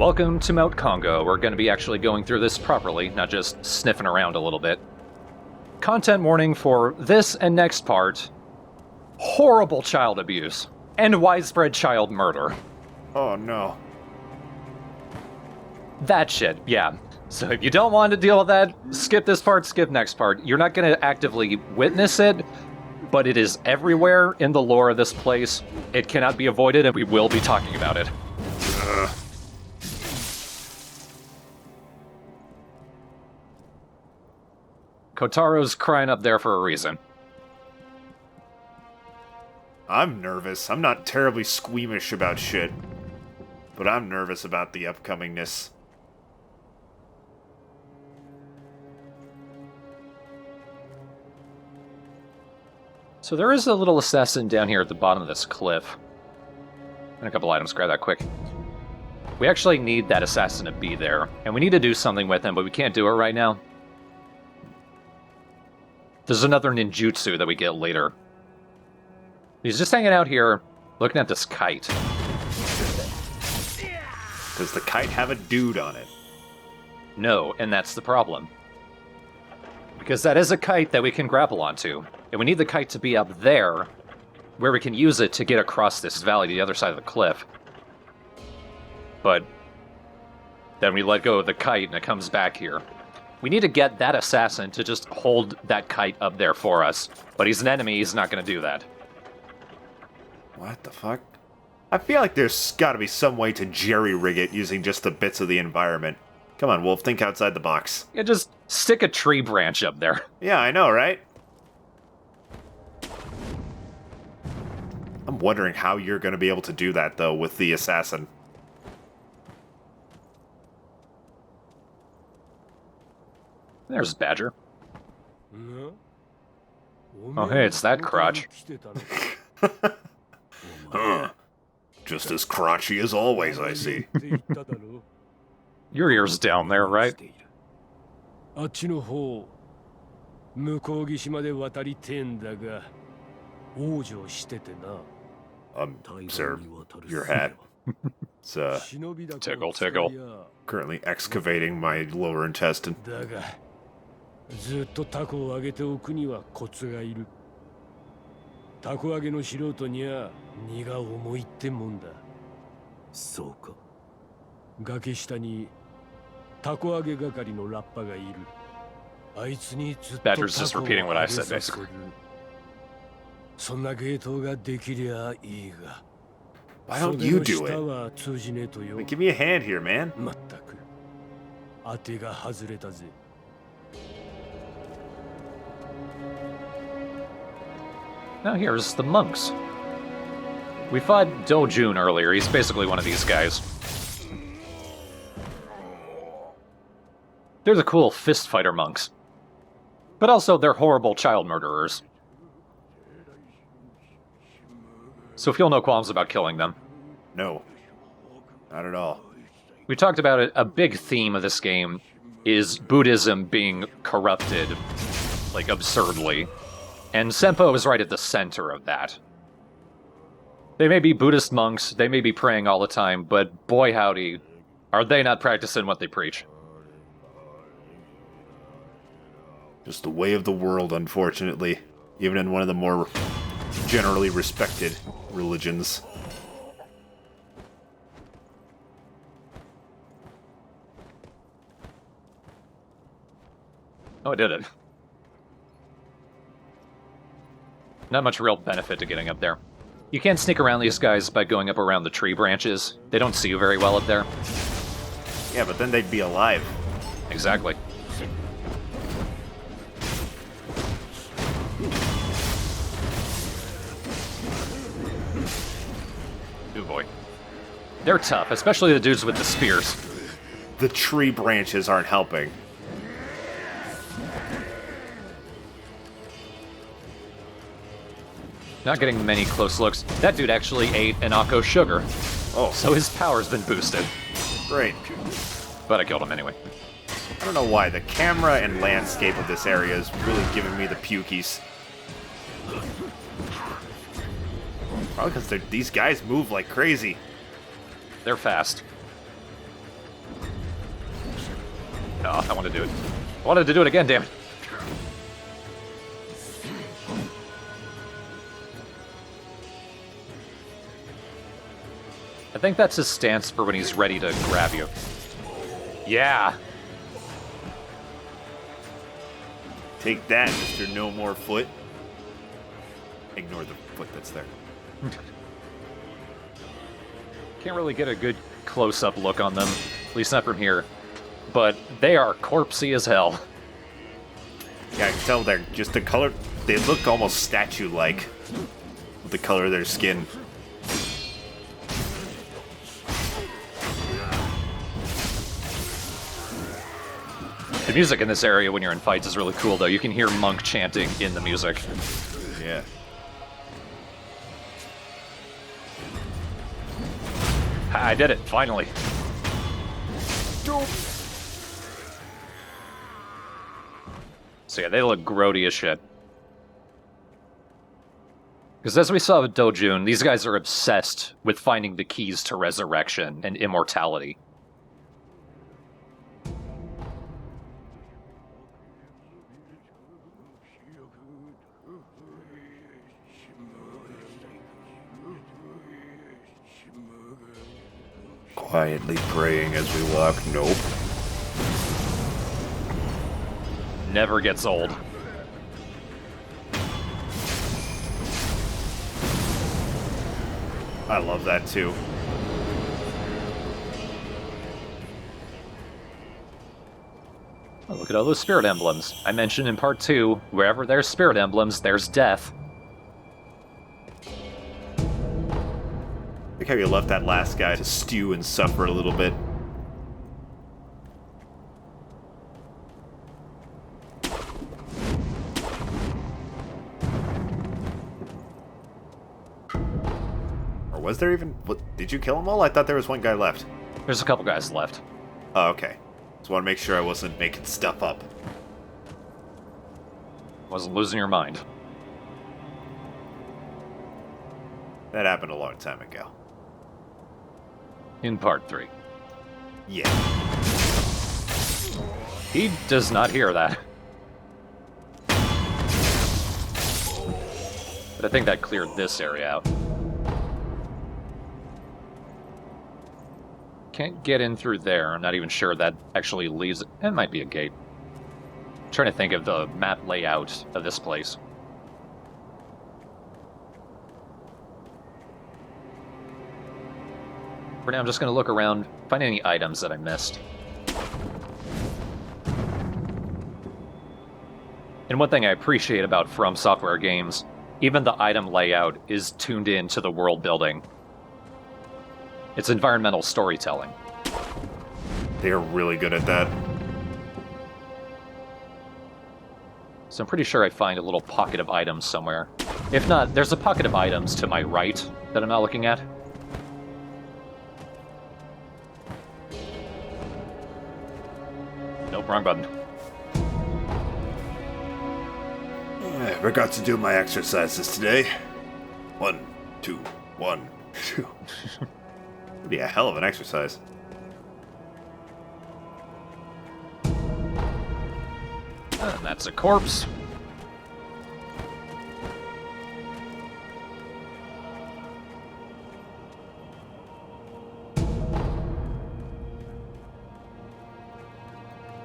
Welcome to Mount Kongo. We're going to be actually going through this properly, not just sniffing around a little bit. Content warning for this and next part. Horrible child abuse and widespread child murder. Oh no. That shit, yeah. So if you don't want to deal with that, skip this part, skip next part. You're not going to actively witness it, but it is everywhere in the lore of this place. It cannot be avoided, and we will be talking about it. Kotaro's crying up there for a reason. I'm nervous. I'm not terribly squeamish about shit, but I'm nervous about the upcomingness. So there is a little assassin down here at the bottom of this cliff. And a couple items, grab that quick. We actually need that assassin to be there, and we need to do something with him, but we can't do it right now. There's another ninjutsu that we get later. He's just hanging out here, looking at this kite. Does the kite have a dude on it? No, and that's the problem. Because that is a kite that we can grapple onto, and we need the kite to be up there, where we can use it to get across this valley to the other side of the cliff. But then we let go of the kite and it comes back here. We need to get that assassin to just hold that kite up there for us. But he's an enemy, he's not going to do that. What the fuck? I feel like there's gotta be some way to jerry-rig it using just the bits of the environment. Come on, Wolf, think outside the box. Yeah, just stick a tree branch up there. Yeah, I know, right? I'm wondering how you're gonna be able to do that, though, with the assassin. There's Badger. Oh, hey, it's that crotch. Huh. Just as crotchy as always, I see. Your ear's down there, right? Sir, your hat. It's, Tickle, tickle. currently excavating my lower intestine. ずっとタコを揚げておくにはコツがいる。タコ揚げの素人には荷が重いってもんだ。そうか。崖下にタコ揚げ係のラッパがいる。あいつにずっとタコを揚げさせる。そんな芸当ができりゃいいが。Why don't you do it? Give me a hand here, man. まったく。当てが外れたぜ。Now here's the monks. We fought Dojun earlier. He's basically one of these guys. They're the cool fist fighter monks. But also they're horrible child murderers. So feel no qualms about killing them. No. Not at all. We talked about it. A big theme of this game is Buddhism being corrupted, like, absurdly. And Senpo is right at the center of that. They may be Buddhist monks, they may be praying all the time, but boy howdy, are they not practicing what they preach. Just the way of the world, unfortunately. Even in one of the more generally respected religions. Oh, I did it. Not much real benefit to getting up there. You can't sneak around these guys by going up around the tree branches. They don't see you very well up there. Yeah, but then they'd be alive. Exactly. Oh boy. They're tough, especially the dudes with the spears. The tree branches aren't helping. Not getting many close looks. That dude actually ate an Akko sugar. Oh. So his power's been boosted. Great. But I killed him anyway. I don't know why. The camera and landscape of this area is really giving me the pukies. Probably because these guys move like crazy. They're fast. Oh, I want to do it. I wanted to do it again, damn it. I think that's his stance for when he's ready to grab you. Yeah. Take that, Mr. No More Foot. Ignore the foot that's there. Can't really get a good close-up look on them, at least not from here. But they are corpsey as hell. Yeah, I can tell they're just the color. They look almost statue-like with the color of their skin. The music in this area when you're in fights is really cool, though. You can hear Monk chanting in the music. Yeah. I did it, finally. So yeah, they look grody as shit. Because as we saw with Dojun, these guys are obsessed with finding the keys to resurrection and immortality. Quietly praying as we walk. Nope. Never gets old. I love that too. Oh, look at all those spirit emblems. I mentioned in part 2, wherever there's spirit emblems, there's death. Look how you left that last guy to stew and suffer a little bit. Or was there even... What, did you kill them all? I thought there was one guy left. There's a couple guys left. Oh, okay. Just want to make sure I wasn't making stuff up. Wasn't losing your mind. That happened a long time ago. In part 3. Yeah. He does not hear that. But I think that cleared this area out. Can't get in through there. I'm not even sure that actually leads... It might be a gate. I'm trying to think of the map layout of this place. For now, I'm just going to look around, find any items that I missed. And one thing I appreciate about From Software games, even the item layout is tuned in to the world building. It's environmental storytelling. They are really good at that. So I'm pretty sure I find a little pocket of items somewhere. If not, there's a pocket of items to my right that I'm not looking at. Nope, wrong button. I forgot to do my exercises today. 1, 2, 1, 2. Would be a hell of an exercise. And that's a corpse.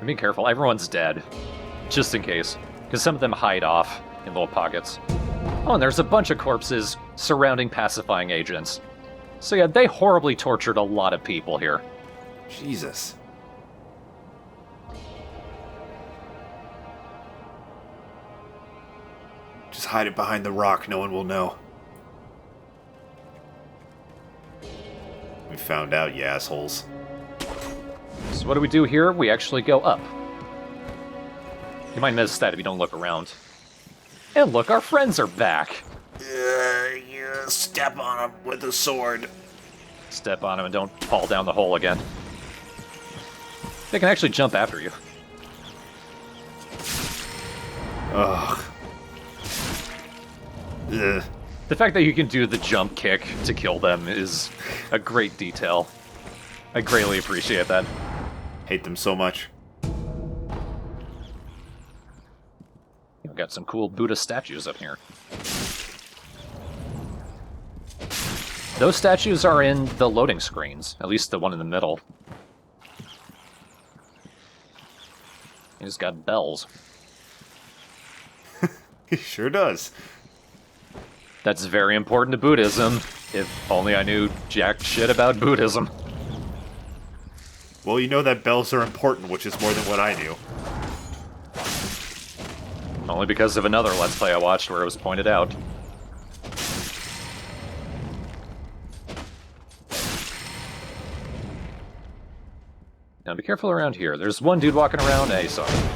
Be careful, everyone's dead. Just in case. Because some of them hide off in little pockets. Oh, and there's a bunch of corpses surrounding pacifying agents. So yeah, they horribly tortured a lot of people here. Jesus. Just hide it behind the rock, no one will know. We found out, you assholes. So what do we do here? We actually go up. You might miss that if you don't look around. And look, our friends are back. You step on him with a sword. Step on them and don't fall down the hole again. They can actually jump after you. Ugh. Ugh. The fact that you can do the jump kick to kill them is a great detail. I greatly appreciate that. Hate them so much. Got some cool Buddha statues up here. Those statues are in the loading screens, at least the one in the middle. He's got bells. He sure does. That's very important to Buddhism. If only I knew jack shit about Buddhism. Well, you know that bells are important, which is more than what I knew. Only because of another Let's Play I watched where it was pointed out. Now be careful around here. There's one dude walking around. Hey, saw him.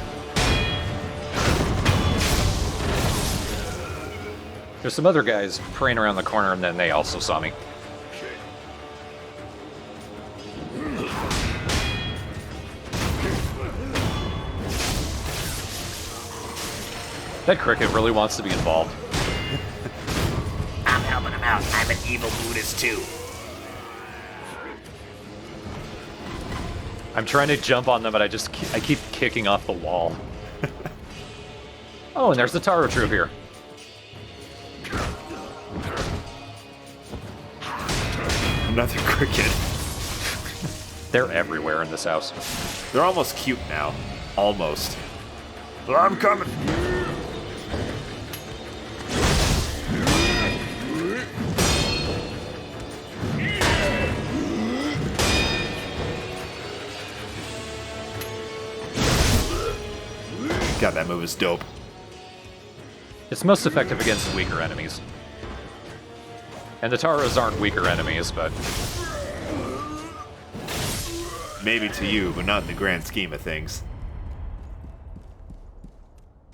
There's some other guys praying around the corner, and then they also saw me. That cricket really wants to be involved. I'm helping him out. I'm an evil Buddhist too. I'm trying to jump on them, but I keep kicking off the wall. Oh, and there's the Taro troop here. Another cricket. They're everywhere in this house. They're almost cute now. Almost. I'm coming. God, that move is dope. It's most effective against weaker enemies. And the Taros aren't weaker enemies, but... Maybe to you, but not in the grand scheme of things.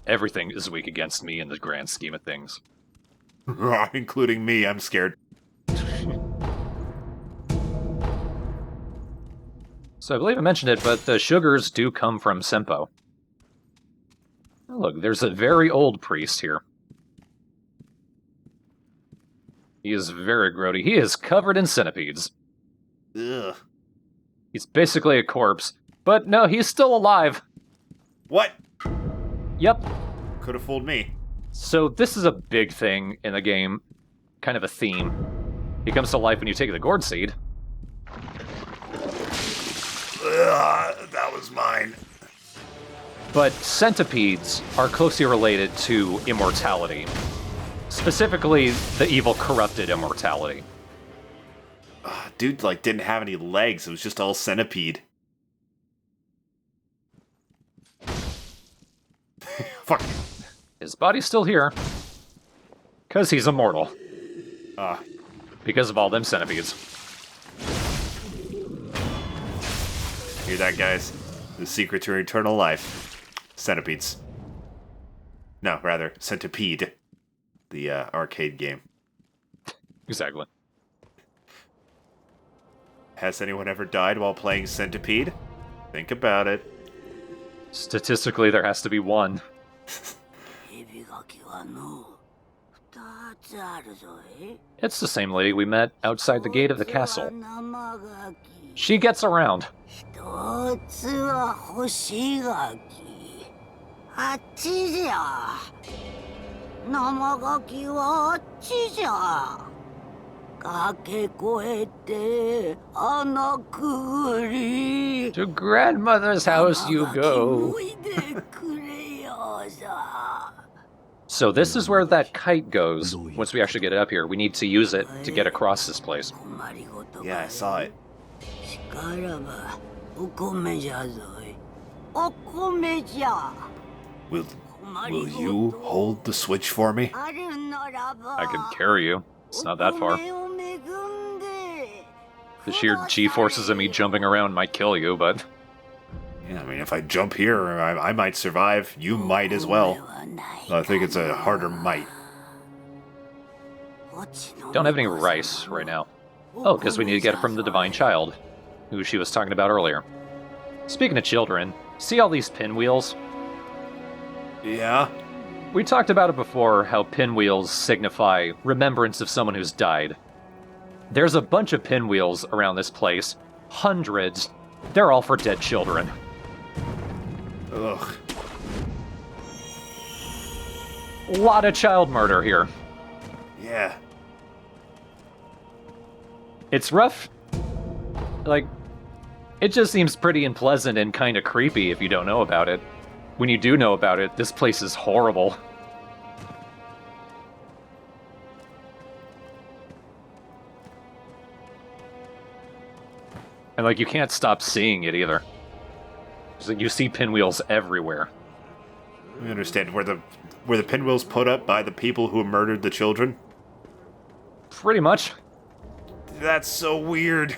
Everything is weak against me in the grand scheme of things. Including me, I'm scared. So I believe I mentioned it, but the sugars do come from Senpo. Oh, look, there's a very old priest here. He is very grody. He is covered in centipedes. Ugh. He's basically a corpse. But no, he's still alive. What? Yep. Could have fooled me. So this is a big thing in the game. Kind of a theme. He comes to life when you take the gourd seed. That was mine. But centipedes are closely related to immortality. Specifically, the evil corrupted immortality. Dude, like, didn't have any legs. It was just all centipede. Fuck. His body's still here. Because he's immortal. Because of all them centipedes. Hear that, guys? The secret to eternal life. Centipedes. No, rather, Centipede. The arcade game. Exactly. Has anyone ever died while playing Centipede? Think about it. Statistically, there has to be one. It's the same lady we met outside the gate of the castle. She gets around. To grandmother's house you go. So this is where that kite goes. Once we actually get it up here, we need to use it to get across this place. Yeah, I saw it. Will you hold the switch for me? I can carry you. It's not that far. The sheer G-forces of me jumping around might kill you, but... Yeah, I mean, if I jump here, I might survive. You might as well. I think it's a harder might. Don't have any rice right now. Oh, because we need to get it from the Divine Child, who she was talking about earlier. Speaking of children, see all these pinwheels? Yeah? We talked about it before, how pinwheels signify remembrance of someone who's died. There's a bunch of pinwheels around this place. Hundreds. They're all for dead children. Ugh. A lot of child murder here. Yeah. It's rough. Like, it just seems pretty unpleasant and kind of creepy if you don't know about it. When you do know about it, this place is horrible. And, like, you can't stop seeing it either. It's like you see pinwheels everywhere. I understand. Were the pinwheels put up by the people who murdered the children? Pretty much. That's so weird.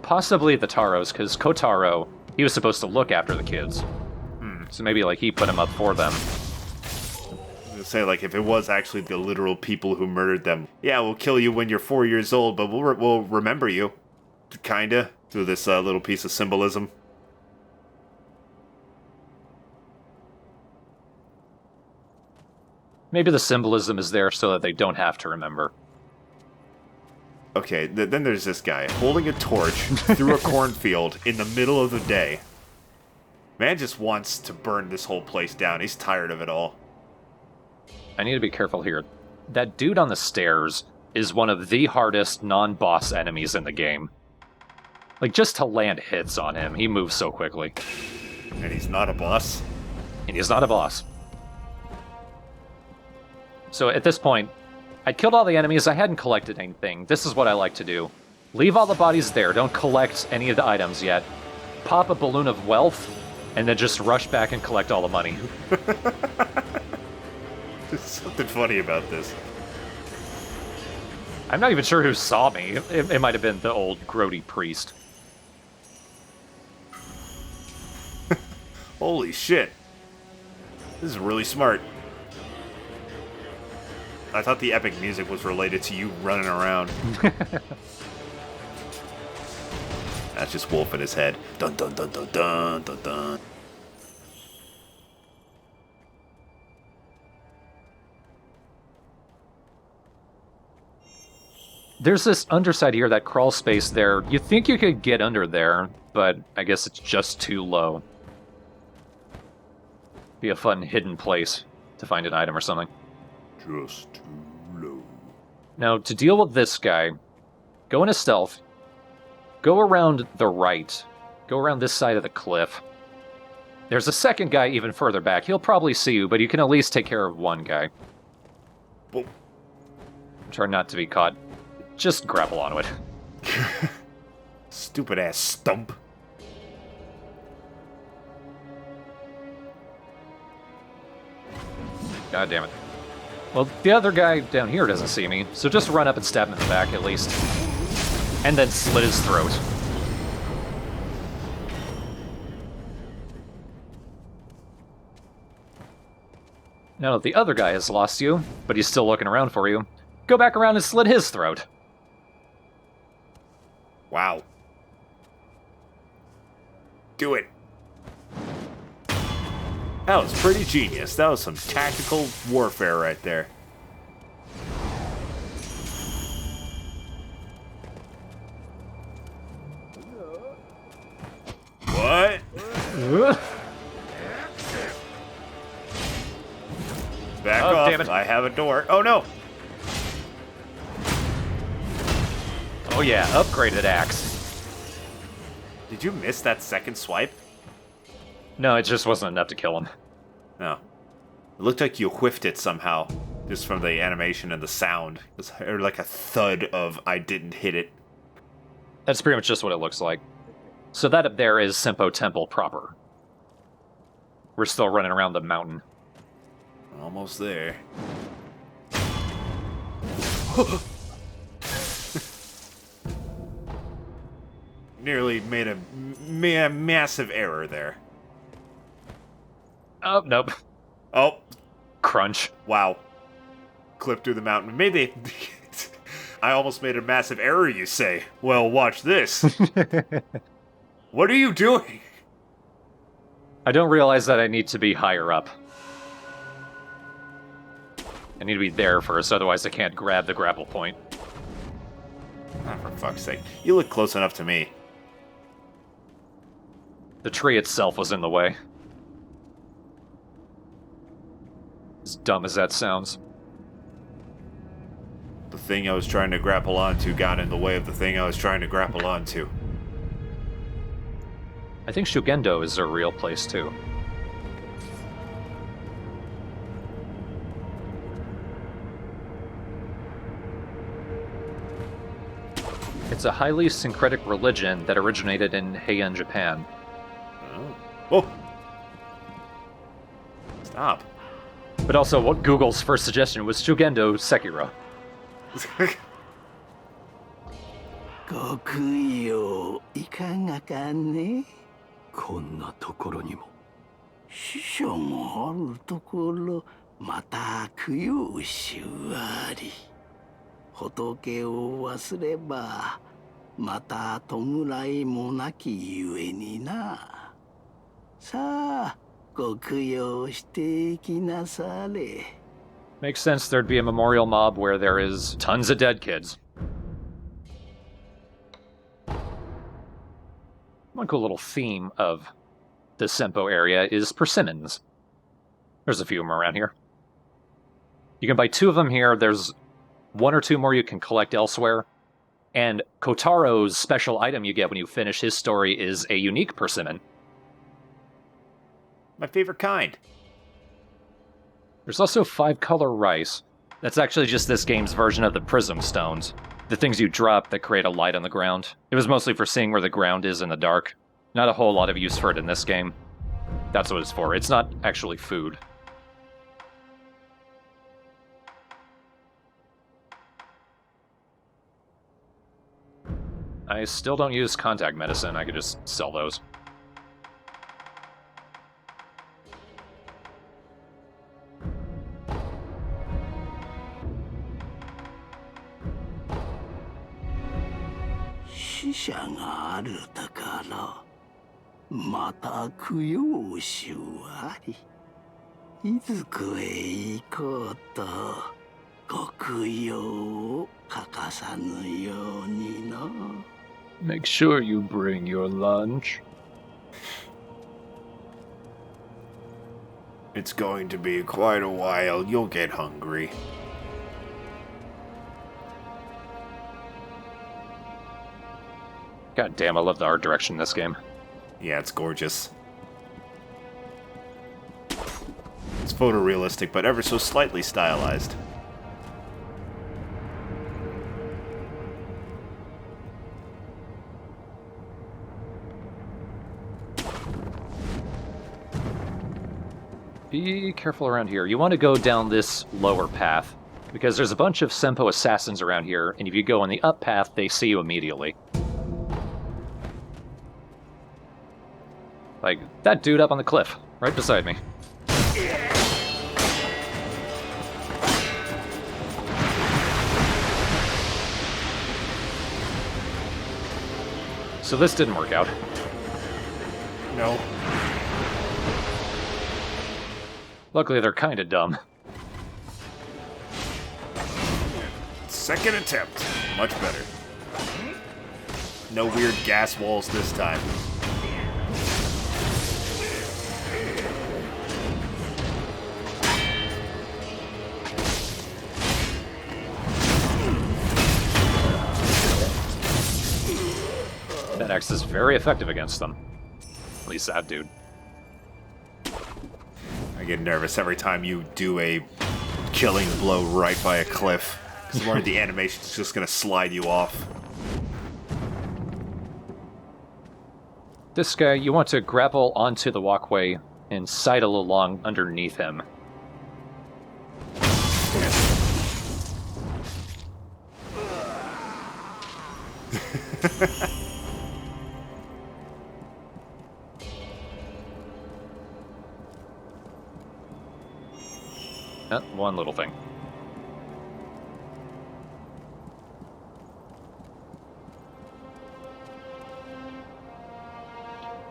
Possibly the Taros, because Kotaro, he was supposed to look after the kids. So maybe, like, he put them up for them. I was gonna say, like, if it was actually the literal people who murdered them, yeah, we'll kill you when you're 4 years old, but we'll remember you. Kinda. Through this little piece of symbolism. Maybe the symbolism is there so that they don't have to remember. Okay, then there's this guy holding a torch through a cornfield in the middle of the day. Man just wants to burn this whole place down. He's tired of it all. I need to be careful here. That dude on the stairs is one of the hardest non-boss enemies in the game. Like, just to land hits on him, he moves so quickly. And he's not a boss. And he's not a boss. So at this point, I killed all the enemies, I hadn't collected anything. This is what I like to do. Leave all the bodies there, don't collect any of the items yet. Pop a balloon of wealth, and then just rush back and collect all the money. There's something funny about this. I'm not even sure who saw me. It might have been the old grody priest. Holy shit. This is really smart. I thought the epic music was related to you running around. That's just Wolf in his head. Dun dun dun dun dun dun dun. There's this underside here, that crawl space there. You think you could get under there, but I guess it's just too low. Be a fun hidden place to find an item or something. Just too low. Now, to deal with this guy, go into stealth, go around the right, go around this side of the cliff. There's a second guy even further back. He'll probably see you, but you can at least take care of one guy. Well, Try not to be caught. Just grapple onto it. stupid ass stump. God damn it. Well, the other guy down here doesn't see me, so just run up and stab him in the back at least. And then slit his throat. Now that the other guy has lost you, but he's still looking around for you, go back around and slit his throat. Wow. Do it. That was pretty genius. That was some tactical warfare right there. What? Back Oh, off. damn it. I have a door. Oh, no. Oh yeah, upgraded axe. Did you miss that second swipe? No, it just wasn't enough to kill him. No. It looked like you whiffed it somehow, just from the animation and the sound. It was like a thud of I didn't hit it. That's pretty much just what it looks like. So that up there is Senpo Temple proper. We're still running around the mountain. Almost there. Nearly made a massive error there. Oh, nope. Oh, Crunch. wow. Clip through the mountain. Maybe I almost made a massive error, you say. Well, watch this. What are you doing? I don't realize that I need to be higher up. I need to be there first, otherwise I can't grab the grapple point. Oh, for fuck's sake. You look close enough to me. The tree itself was in the way. As dumb as that sounds. The thing I was trying to grapple onto got in the way of the thing I was trying to grapple onto. I think Shugendo is a real place, too. It's a highly syncretic religion that originated in Heian, Japan. Oh. Stop. But also, what Google's first suggestion was Shugendo Sekiro. ご供養いかがかね。こんなところにも死者もあるところ、また供養しあり。仏を忘ればまた弔いもなきゆえにな。さあ、ご供養していきなされ。 Makes sense there'd be a memorial mob where there is tons of dead kids. One cool little theme of the Senpo area is persimmons. There's a few of them around here. You can buy 2 of them here. There's 1 or 2 more you can collect elsewhere. And Kotaro's special item you get when you finish his story is a unique persimmon. My favorite kind. There's also 5-color rice. That's actually just this game's version of the prism stones. The things you drop that create a light on the ground. It was mostly for seeing where the ground is in the dark. Not a whole lot of use for it in this game. That's what it's for. It's not actually food. I still don't use contact medicine. I could just sell those.死者があるだからまた供養しあり。いずこへ行こうとご供養を欠かさぬようにな。 Make sure you bring your lunch. It's going to be quite a while. You'll get hungry. God damn, I love the art direction in this game. Yeah, it's gorgeous. It's photorealistic, but ever so slightly stylized. Be careful around here. You want to go down this lower path, because there's a bunch of Senpo assassins around here, and if you go on the up path, they see you immediately. Like, that dude up on the cliff, right beside me. So this didn't work out. No. Luckily, they're kind of dumb. Second attempt. Much better. No weird gas walls this time. That axe is very effective against them. At least that dude. I get nervous every time you do a killing blow right by a cliff. Because more of the animation's just going to slide you off. This guy, you want to grapple onto the walkway and sidle along underneath him. One little thing.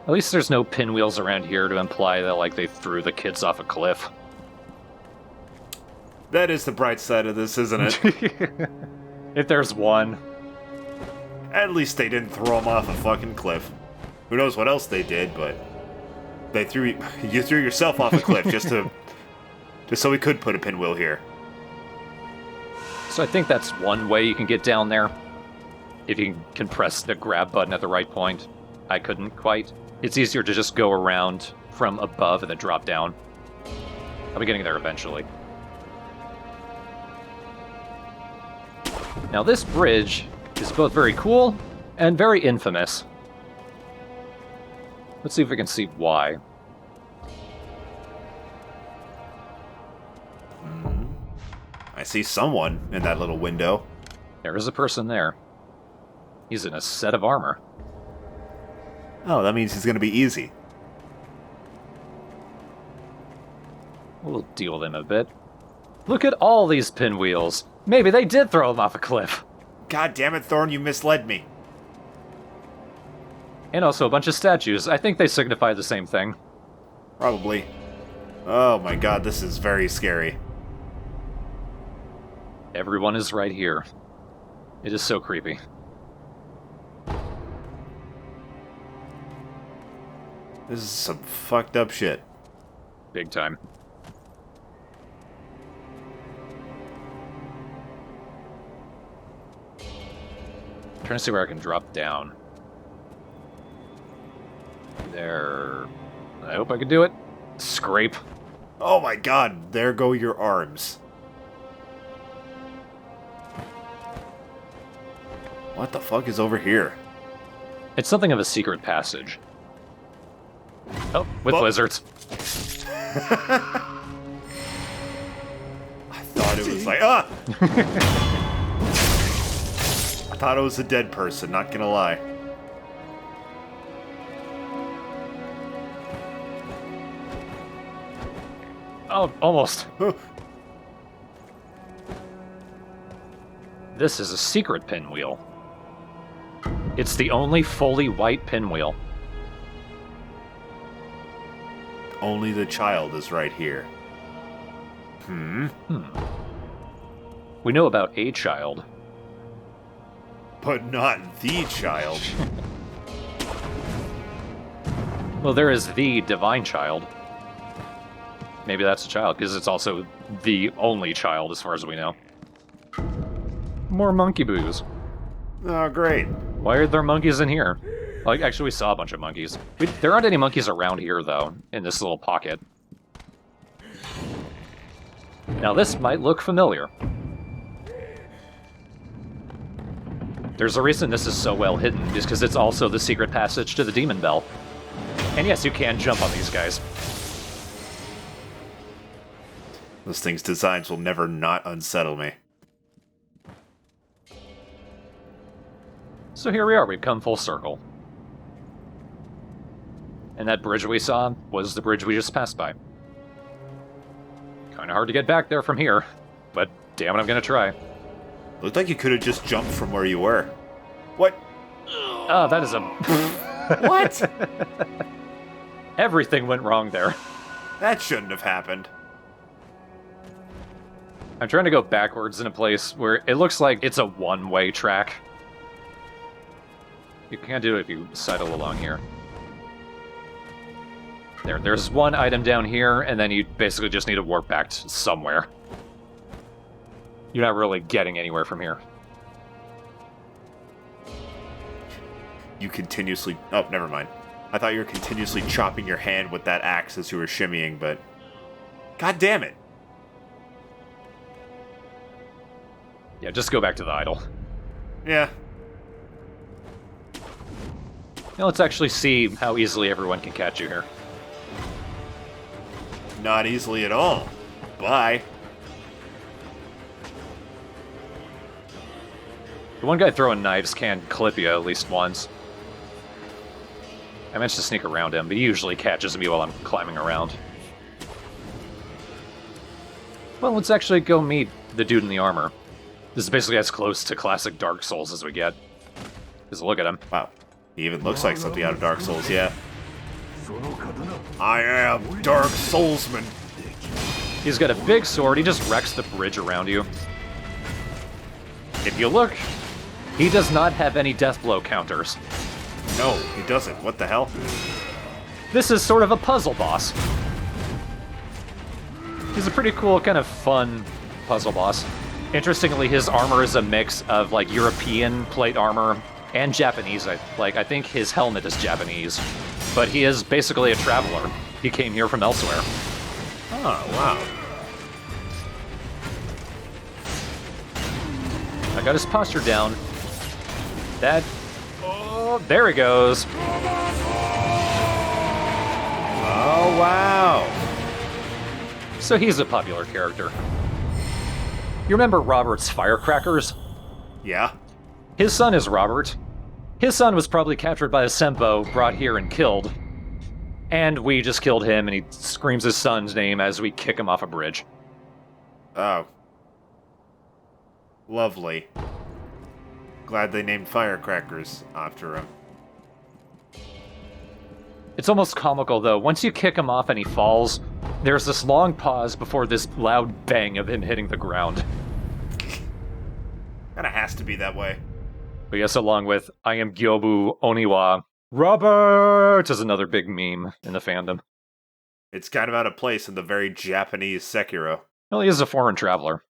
At least there's no pinwheels around here to imply that, like, they threw the kids off a cliff. That is the bright side of this, isn't it? If there's one. At least they didn't throw them off a fucking cliff. Who knows what else they did, but... you threw yourself off a cliff just to Just so we could put a pinwheel here. So I think that's one way you can get down there. If you can press the grab button at the right point. I couldn't quite. It's easier to just go around from above and then drop down. I'll be getting there eventually. Now this bridge is both very cool and very infamous. Let's see if we can see why. I see someone in that little window. There is a person there. He's in a set of armor. Oh, that means he's going to be easy. We'll deal with him a bit. Look at all these pinwheels. Maybe they did throw him off a cliff. God damn it, Thorn, you misled me. And also a bunch of statues. I think they signify the same thing. Probably. Oh my god, this is very scary. Everyone is right here. It is so creepy. This is some fucked up shit. Big time. I'm trying to see where I can drop down. There. I hope I can do it. Scrape. Oh my god, there go your arms. What the fuck is over here? It's something of a secret passage. Oh, with Well- lizards. I thought it was like, ah! I thought it was a dead person, not gonna lie. Oh, almost. This is a secret pinwheel. It's the only fully white pinwheel. Only the child is right here. We know about a child. But not the child. Well, there is the divine child. Maybe that's a child, because it's also the only child as far as we know. More monkey boos. Oh, great. Why are there monkeys in here? Like, actually, we saw a bunch of monkeys. There aren't any monkeys around here, though, in this little pocket. Now, this might look familiar. There's a reason this is so well hidden, just because it's also the secret passage to the Demon Bell. And yes, you can jump on these guys. This thing's designs will never not unsettle me. So here we are, we've come full circle. And that bridge we saw was the bridge we just passed by. Kinda hard to get back there from here, but damn it, I'm gonna try. Looked like you could have just jumped from where you were. What? Oh, that is a... What? Everything went wrong there. That shouldn't have happened. I'm trying to go backwards in a place where it looks like it's a one-way track. You can't do it if you sidle along here. There's one item down here, and then you basically just need to warp back to somewhere. You're not really getting anywhere from here. You continuously... Oh, never mind. I thought you were continuously chopping your hand with that axe as you were shimmying, but... God damn it! Yeah, just go back to the idol. Yeah. Now let's actually see how easily everyone can catch you here. Not easily at all. Bye. The one guy throwing knives can clip you at least once. I managed to sneak around him, but he usually catches me while I'm climbing around. Well, let's actually go meet the dude in the armor. This is basically as close to classic Dark Souls as we get. Just look at him. Wow. He even looks like something out of Dark Souls, yeah. I am Dark Soulsman. He's got a big sword, he just wrecks the bridge around you. If you look, he does not have any death blow counters. No, he doesn't. What the hell? This is sort of a puzzle boss. He's a pretty cool, kind of fun puzzle boss. Interestingly, his armor is a mix of like European plate armor and Japanese. I think his helmet is Japanese, but he is basically a traveler. He came here from elsewhere. Oh, wow. I got his posture down. That... Oh, there he goes. Oh, wow. So he's a popular character. You remember Robert's firecrackers? Yeah. His son is Robert. His son was probably captured by a Senpo, brought here and killed. And we just killed him, and he screams his son's name as we kick him off a bridge. Oh. Lovely. Glad they named firecrackers after him. It's almost comical, though. Once you kick him off and he falls, there's this long pause before this loud bang of him hitting the ground. Kinda has to be that way. But yes, along with I am Gyobu Oniwa, Robert is another big meme in the fandom. It's kind of out of place in the very Japanese Sekiro. Well, he is a foreign traveler.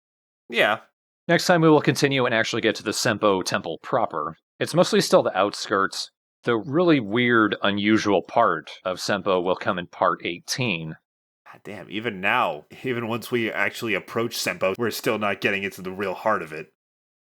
Yeah. Next time we will continue and actually get to the Senpo Temple proper. It's mostly still the outskirts. The really weird, unusual part of Senpo will come in part 18. God damn, even now, even once we actually approach Senpo, we're still not getting into the real heart of it.